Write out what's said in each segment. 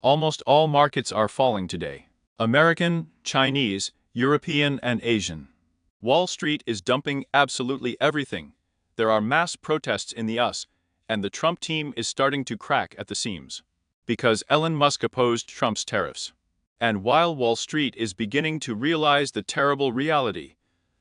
Almost all markets are falling today. American, Chinese, European, and Asian. Wall Street is dumping absolutely everything. There are mass protests in the US, and the Trump team is starting to crack at the seams. Because Elon Musk opposed Trump's tariffs. And while Wall Street is beginning to realize the terrible reality,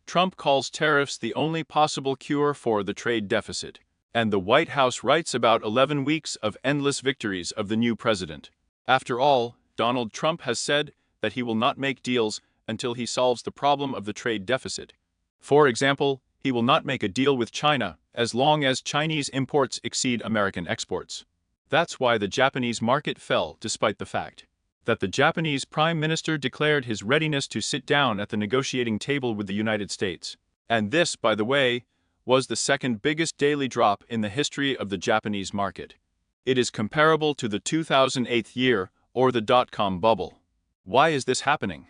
Trump calls tariffs the only possible cure for the trade deficit. And the White House writes about 11 weeks of endless victories of the new president. After all, Donald Trump has said that he will not make deals until he solves the problem of the trade deficit. For example, he will not make a deal with China as long as Chinese imports exceed American exports. That's why the Japanese market fell, despite the fact that the Japanese Prime Minister declared his readiness to sit down at the negotiating table with the United States. And this, by the way, was the second biggest daily drop in the history of the Japanese market. It is comparable to the 2008 year or the dot-com bubble. Why is this happening?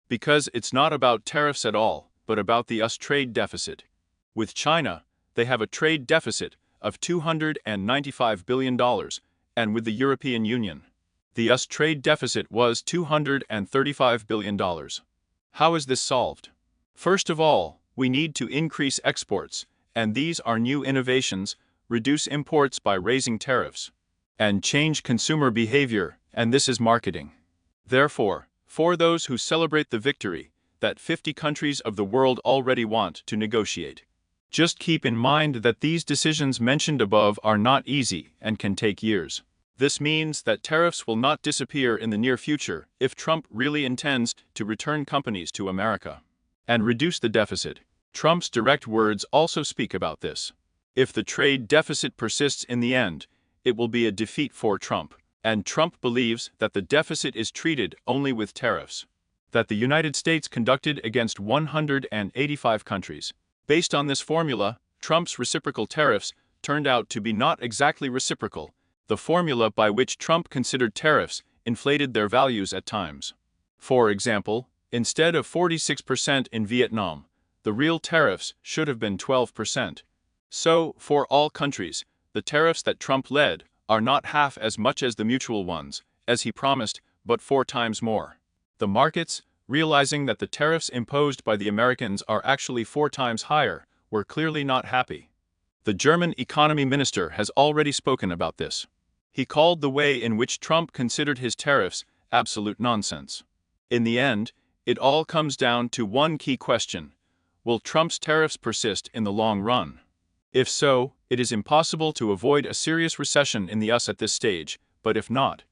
Because it's not about tariffs at all, but about the US trade deficit. With China, they have a trade deficit of $295 billion, and with the European Union, the US trade deficit was $235 billion. How is this solved? First of all, we need to increase exports, and these are new innovations, reduce imports by raising tariffs, and change consumer behavior, and this is marketing. Therefore, for those who celebrate the victory that 50 countries of the world already want to negotiate, just keep in mind that these decisions mentioned above are not easy and can take years. This means that tariffs will not disappear in the near future if Trump really intends to return companies to America and reduce the deficit. Trump's direct words also speak about this. If the trade deficit persists in the end, it will be a defeat for Trump. And Trump believes that the deficit is treated only with tariffs that the United States conducted against 185 countries. Based on this formula, Trump's reciprocal tariffs turned out to be not exactly reciprocal. The formula by which Trump considered tariffs inflated their values at times. For example, instead of 46% in Vietnam, the real tariffs should have been 12%. So, for all countries, the tariffs that Trump led are not half as much as the mutual ones, as he promised, but 4 times more. The markets, realizing that the tariffs imposed by the Americans are actually 4 times higher, were clearly not happy. The German economy minister has already spoken about this. He called the way in which Trump considered his tariffs absolute nonsense. In the end, it all comes down to one key question: will Trump's tariffs persist in the long run? If so, it is impossible to avoid a serious recession in the US at this stage, but if not,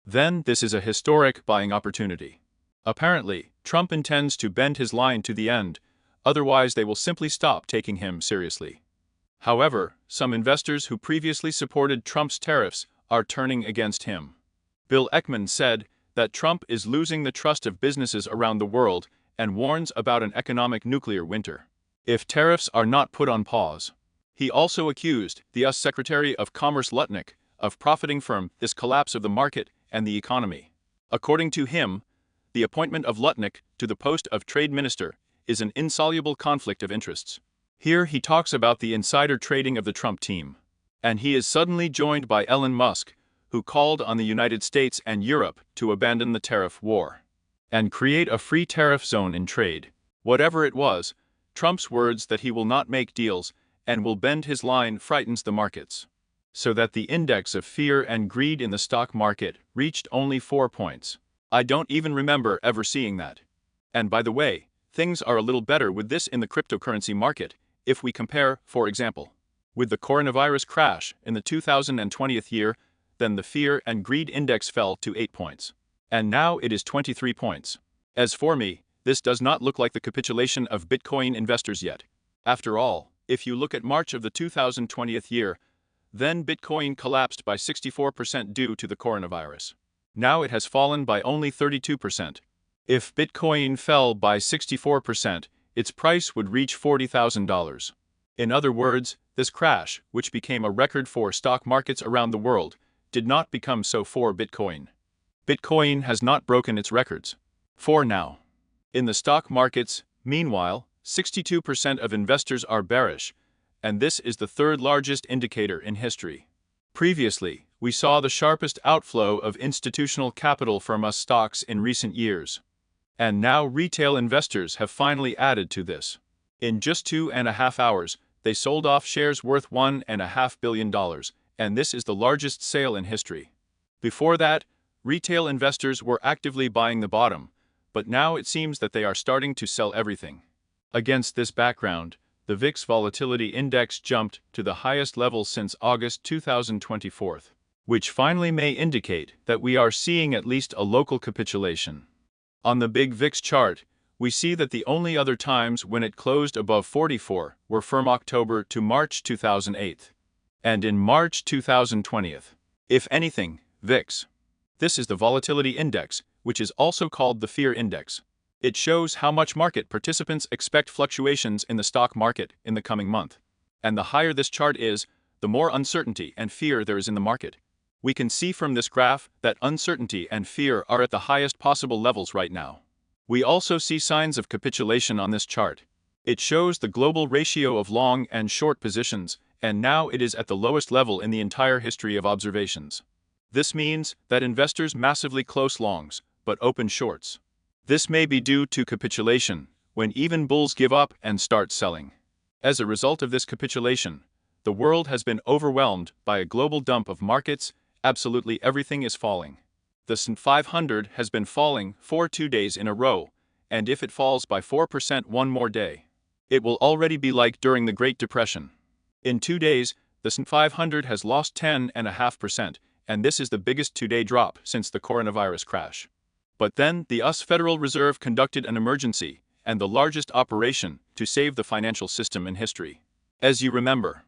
then this is a historic buying opportunity. Apparently, Trump intends to bend his line to the end, otherwise they will simply stop taking him seriously. However, some investors who previously supported Trump's tariffs are turning against him. Bill Ackman said that Trump is losing the trust of businesses around the world and warns about an economic nuclear winter if tariffs are not put on pause. He also accused the US Secretary of Commerce Lutnick of profiting from this collapse of the market and the economy. According to him, the appointment of Lutnick to the post of Trade Minister is an insoluble conflict of interests. Here he talks about the insider trading of the Trump team. And he is suddenly joined by Elon Musk, who called on the United States and Europe to abandon the tariff war and create a free tariff zone in trade. Whatever it was, Trump's words that he will not make deals and will bend his line frightens the markets, so that the index of fear and greed in the stock market reached only 4 points. I don't even remember ever seeing that. And by the way, things are a little better with this in the cryptocurrency market, if we compare, for example, with the coronavirus crash in the 2020 year, then the fear and greed index fell to 8 points. And now it is 23 points. As for me, this does not look like the capitulation of Bitcoin investors yet. After all, if you look at March of the 2020 year, then Bitcoin collapsed by 64% due to the coronavirus. Now it has fallen by only 32%. If Bitcoin fell by 64%, its price would reach $40,000. In other words, this crash, which became a record for stock markets around the world, did not become so for Bitcoin. Bitcoin has not broken its records. For now. In the stock markets, meanwhile, 62% of investors are bearish, and this is the third largest indicator in history. Previously, we saw the sharpest outflow of institutional capital from US stocks in recent years. And now retail investors have finally added to this. In just 2.5 hours, they sold off shares worth $1.5 billion, and this is the largest sale in history. Before that, retail investors were actively buying the bottom, but now it seems that they are starting to sell everything. Against this background, the VIX Volatility Index jumped to the highest level since August 2024, which finally may indicate that we are seeing at least a local capitulation. On the big VIX chart, we see that the only other times when it closed above 44 were from October to March 2008, and in March 2020. If anything, VIX. This is the volatility index, which is also called the fear index. It shows how much market participants expect fluctuations in the stock market in the coming month. And the higher this chart is, the more uncertainty and fear there is in the market. We can see from this graph that uncertainty and fear are at the highest possible levels right now. We also see signs of capitulation on this chart. It shows the global ratio of long and short positions, and now it is at the lowest level in the entire history of observations. This means that investors massively close longs, but open shorts. This may be due to capitulation, when even bulls give up and start selling. As a result of this capitulation, the world has been overwhelmed by a global dump of markets. Absolutely everything is falling. The S&P 500 has been falling for 2 days in a row, and if it falls by 4% one more day, it will already be like during the Great Depression. In 2 days, the S&P 500 has lost 10.5%, and this is the biggest 2-day drop since the coronavirus crash. But then the US Federal Reserve conducted an emergency, and the largest operation, to save the financial system in history. As you remember.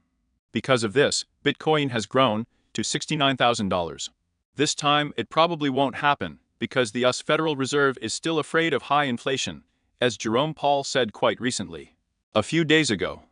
Because of this, Bitcoin has grown to $69,000. This time it probably won't happen, because the US Federal Reserve is still afraid of high inflation, as Jerome Powell said quite recently. A few days ago.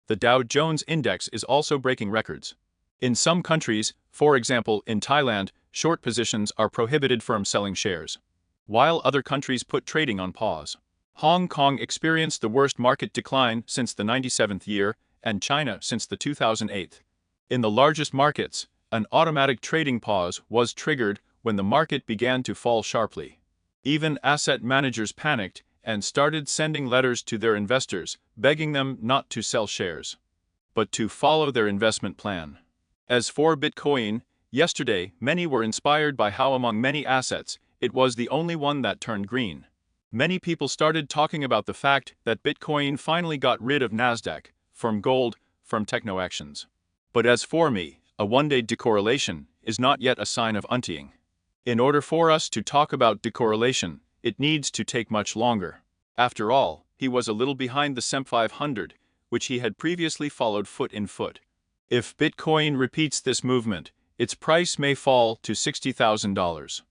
The Dow Jones Index is also breaking records. In some countries, for example in Thailand, short positions are prohibited from selling shares, while other countries put trading on pause. Hong Kong experienced the worst market decline since the 97th year, and China since the 2008. In the largest markets, an automatic trading pause was triggered when the market began to fall sharply. Even asset managers panicked and started sending letters to their investors, begging them not to sell shares, but to follow their investment plan. As for Bitcoin, yesterday many were inspired by how among many assets, it was the only one that turned green. Many people started talking about the fact that Bitcoin finally got rid of Nasdaq, from gold, from techno actions. But as for me, a one-day decorrelation is not yet a sign of untying. In order for us to talk about decorrelation, it needs to take much longer. After all, he was a little behind the S&P 500, which he had previously followed foot in foot. If Bitcoin repeats this movement, its price may fall to $60,000.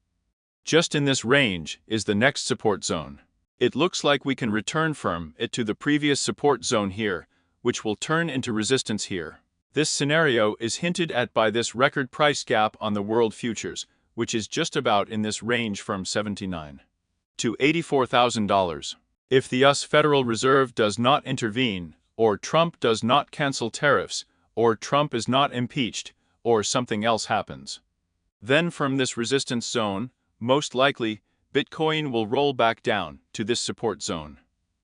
Just in this range is the next support zone. It looks like we can return from it to the previous support zone here, which will turn into resistance here. This scenario is hinted at by this record price gap on the world futures, which is just about in this range from $79,000 to $84,000. If the US Federal Reserve does not intervene, or Trump does not cancel tariffs, or Trump is not impeached, or something else happens, then from this resistance zone, most likely, Bitcoin will roll back down to this support zone,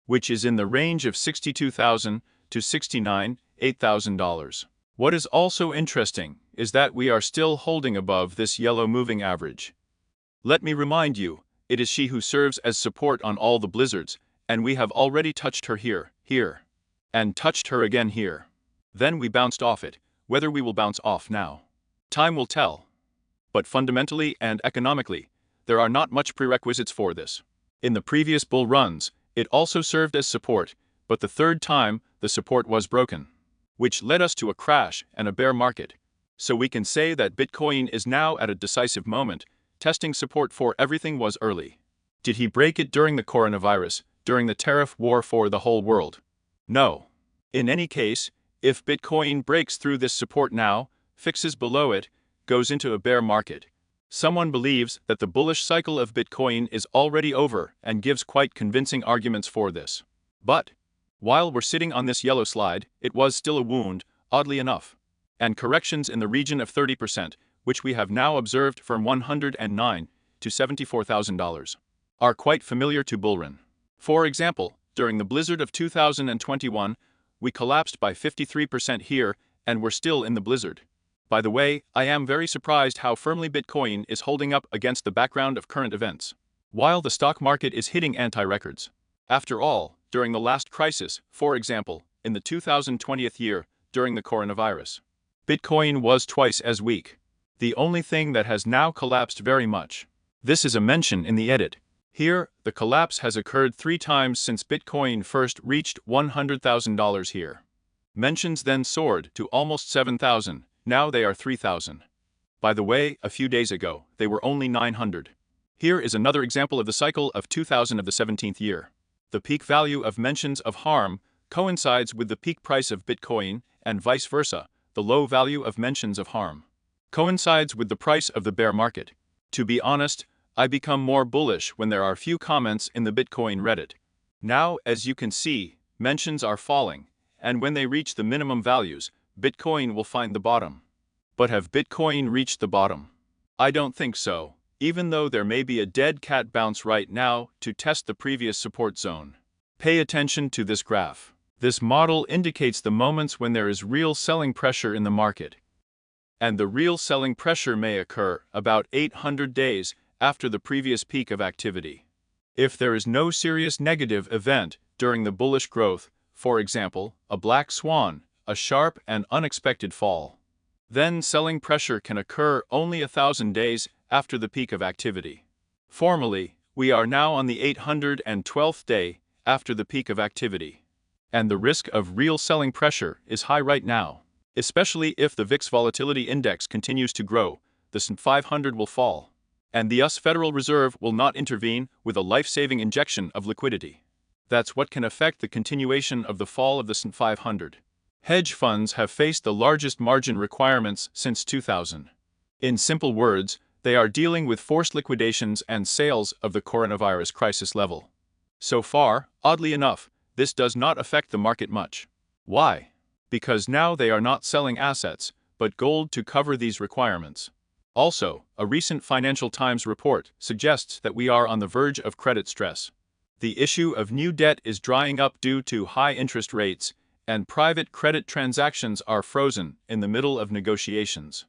which is in the range of $62,000 to $69,000. What is also interesting is that we are still holding above this yellow moving average. Let me remind you, it is she who serves as support on all the blizzards, and we have already touched her here, and touched her again here. Then we bounced off it. Whether we will bounce off now, time will tell. But fundamentally and economically, there are not much prerequisites for this. In the previous bull runs, it also served as support, but the third time, the support was broken, which led us to a crash and a bear market. So we can say that Bitcoin is now at a decisive moment, testing support for everything was early. Did he break it during the coronavirus, during the tariff war for the whole world? No. In any case, if Bitcoin breaks through this support now, fixes below it, goes into a bear market, someone believes that the bullish cycle of Bitcoin is already over and gives quite convincing arguments for this. But while we're sitting on this yellow slide, it was still a wound, oddly enough. And corrections in the region of 30%, which we have now observed from $109 to $74,000, are quite familiar to bullrun. For example, during the blizzard of 2021, we collapsed by 53% here and we're still in the blizzard. By the way, I am very surprised how firmly Bitcoin is holding up against the background of current events, while the stock market is hitting anti-records. After all, during the last crisis, for example, in the 2020 year, during the coronavirus, Bitcoin was twice as weak. The only thing that has now collapsed very much. This is a mention in the edit. Here, the collapse has occurred 3 times since Bitcoin first reached $100,000 here. Mentions then soared to almost 7,000, now they are 3,000. By the way, a few days ago, they were only 900. Here is another example of the cycle of 2000 of the 17th year. The peak value of mentions of harm coincides with the peak price of Bitcoin, and vice versa, the low value of mentions of harm coincides with the price of the bear market. To be honest, I become more bullish when there are few comments in the Bitcoin Reddit. Now, as you can see, mentions are falling, and when they reach the minimum values, Bitcoin will find the bottom. But have Bitcoin reached the bottom? I don't think so, even though there may be a dead cat bounce right now to test the previous support zone. Pay attention to this graph. This model indicates the moments when there is real selling pressure in the market. And the real selling pressure may occur about 800 days after the previous peak of activity. If there is no serious negative event during the bullish growth, for example, a black swan, a sharp and unexpected fall, then selling pressure can occur only 1,000 days after the peak of activity. Formally, we are now on the 812th day after the peak of activity. And the risk of real selling pressure is high right now. Especially if the VIX volatility index continues to grow, the S&P 500 will fall. And the US Federal Reserve will not intervene with a life-saving injection of liquidity. That's what can affect the continuation of the fall of the S&P 500. Hedge funds have faced the largest margin requirements since 2000. In simple words, they are dealing with forced liquidations and sales of the coronavirus crisis level. So far, oddly enough, this does not affect the market much. Why? Because now they are not selling assets, but gold to cover these requirements. Also, a recent Financial Times report suggests that we are on the verge of credit stress. The issue of new debt is drying up due to high interest rates, and private credit transactions are frozen in the middle of negotiations.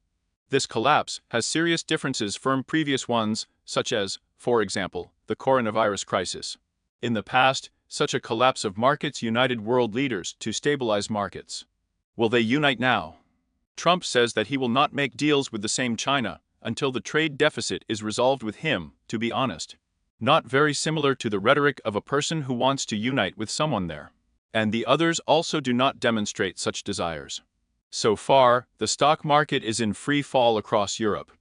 This collapse has serious differences from previous ones, such as, for example, the coronavirus crisis. In the past, such a collapse of markets united world leaders to stabilize markets. Will they unite now? Trump says that he will not make deals with the same China until the trade deficit is resolved with him, to be honest. Not very similar to the rhetoric of a person who wants to unite with someone there. And the others also do not demonstrate such desires. So far, the stock market is in free fall across Europe.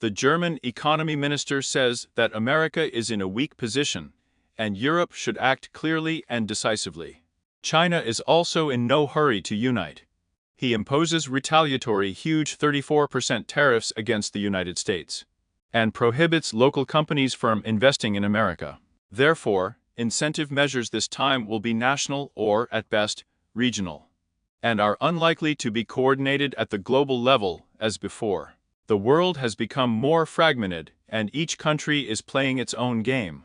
The German economy minister says that America is in a weak position, and Europe should act clearly and decisively. China is also in no hurry to unite. He imposes retaliatory huge 34% tariffs against the United States, and prohibits local companies from investing in America. Therefore, incentive measures this time will be national or, at best, regional, and are unlikely to be coordinated at the global level as before. The world has become more fragmented, and each country is playing its own game.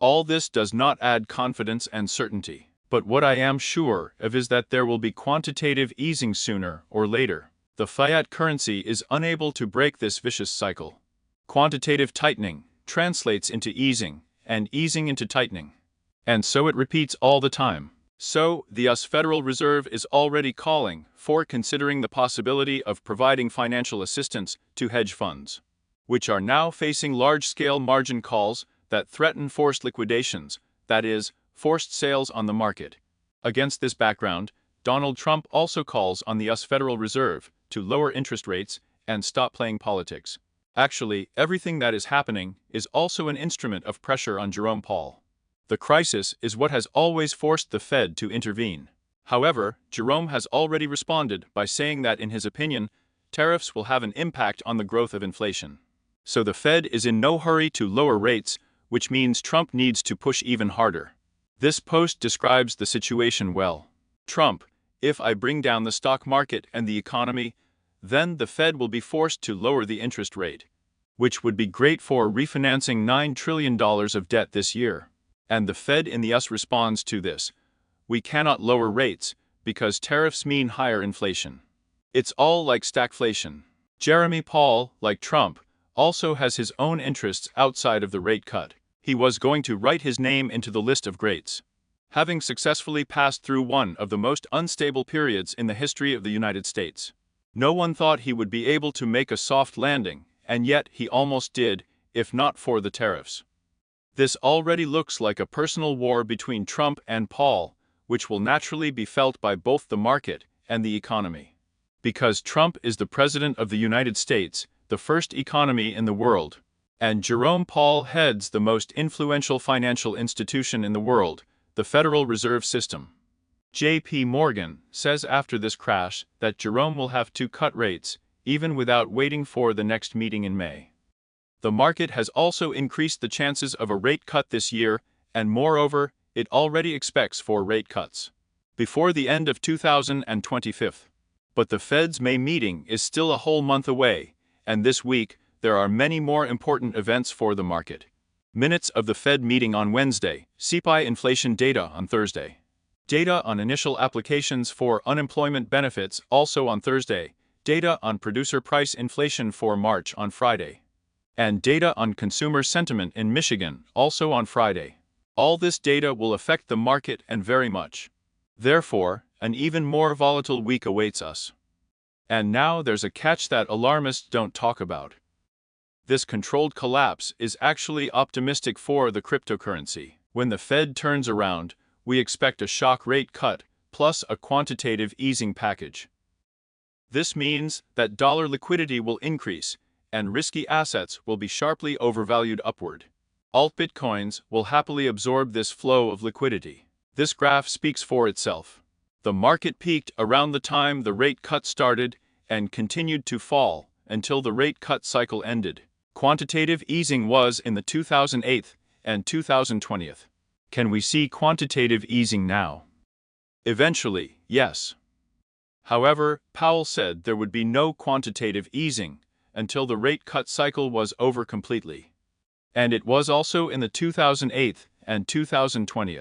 All this does not add confidence and certainty. But what I am sure of is that there will be quantitative easing sooner or later. The fiat currency is unable to break this vicious cycle. Quantitative tightening translates into easing, and easing into tightening. And so it repeats all the time. So, the US Federal Reserve is already calling for considering the possibility of providing financial assistance to hedge funds, which are now facing large-scale margin calls that threaten forced liquidations, that is, forced sales on the market. Against this background, Donald Trump also calls on the US Federal Reserve to lower interest rates and stop playing politics. Actually, everything that is happening is also an instrument of pressure on Jerome Powell. The crisis is what has always forced the Fed to intervene. However, Jerome has already responded by saying that in his opinion, tariffs will have an impact on the growth of inflation. So the Fed is in no hurry to lower rates, which means Trump needs to push even harder. This post describes the situation well. Trump, if I bring down the stock market and the economy, then the Fed will be forced to lower the interest rate, which would be great for refinancing $9 trillion of debt this year. And the Fed in the US responds to this. We cannot lower rates because tariffs mean higher inflation. It's all like stagflation. Jeremy Powell, like Trump, also has his own interests outside of the rate cut. He was going to write his name into the list of greats, having successfully passed through one of the most unstable periods in the history of the United States. No one thought he would be able to make a soft landing, and yet he almost did, if not for the tariffs. This already looks like a personal war between Trump and Powell, which will naturally be felt by both the market and the economy. Because Trump is the President of the United States, the first economy in the world, and Jerome Powell heads the most influential financial institution in the world, the Federal Reserve System. J.P. Morgan says after this crash that Jerome will have to cut rates, even without waiting for the next meeting in May. The market has also increased the chances of a rate cut this year, and moreover, it already expects 4 rate cuts before the end of 2025. But the Fed's May meeting is still a whole month away, and this week there are many more important events for the market. Minutes of the Fed meeting on Wednesday, CPI inflation data on Thursday. Data on initial applications for unemployment benefits also on Thursday, data on producer price inflation for March on Friday, and data on consumer sentiment in Michigan also on Friday. All this data will affect the market and very much. Therefore, an even more volatile week awaits us. And now there's a catch that alarmists don't talk about. This controlled collapse is actually optimistic for the cryptocurrency. When the Fed turns around, we expect a shock rate cut plus a quantitative easing package. This means that dollar liquidity will increase, and risky assets will be sharply overvalued upward. Alt bitcoins will happily absorb this flow of liquidity. This graph speaks for itself. The market peaked around the time the rate cut started and continued to fall until the rate cut cycle ended. Quantitative easing was in the 2008 and 2020. Can we see quantitative easing now? Eventually, yes. However, Powell said there would be no quantitative easing until the rate cut cycle was over completely. And it was also in the 2008 and 2020.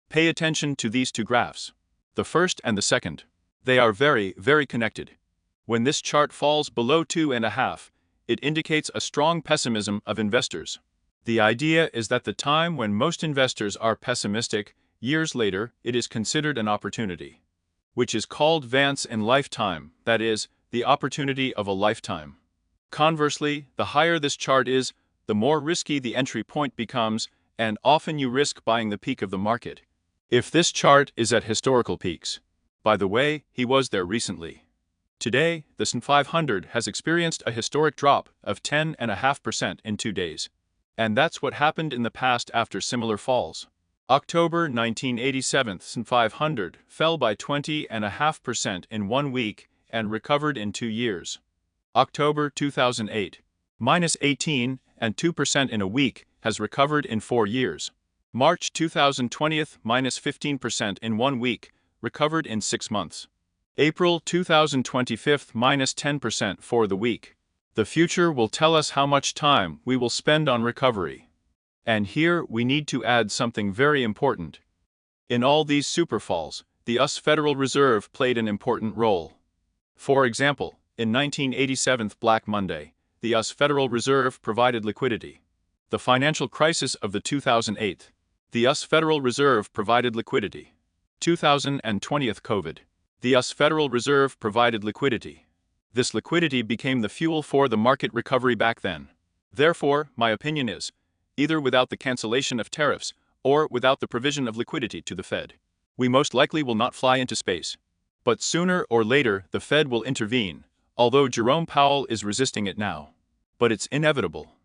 Pay attention to these two graphs, the first and the second. They are very, very connected. When this chart falls below 2.5, it indicates a strong pessimism of investors. The idea is that the time when most investors are pessimistic, years later, it is considered an opportunity, which is called once in lifetime, that is, the opportunity of a lifetime. Conversely, the higher this chart is, the more risky the entry point becomes, and often you risk buying the peak of the market. If this chart is at historical peaks, by the way, he was there recently. Today, the S&P 500 has experienced a historic drop of 10.5% in 2 days. And that's what happened in the past after similar falls. October 1987, S&P 500 fell by 20.5% in 1 week and recovered in 2 years. October 2008, minus 18.2% in a week, has recovered in 4 years. March 2020, minus 15% in 1 week, recovered in 6 months. April 2025, minus 10% for the week. The future will tell us how much time we will spend on recovery. And here we need to add something very important. In all these superfalls, the US Federal Reserve played an important role. For example, in 1987's Black Monday, the US Federal Reserve provided liquidity. The financial crisis of the 2008, the US Federal Reserve provided liquidity. 2020 COVID, the US Federal Reserve provided liquidity. This liquidity became the fuel for the market recovery back then. Therefore, my opinion is, either without the cancellation of tariffs or without the provision of liquidity to the Fed, we most likely will not fly into space. But sooner or later, the Fed will intervene, although Jerome Powell is resisting it now. But it's inevitable.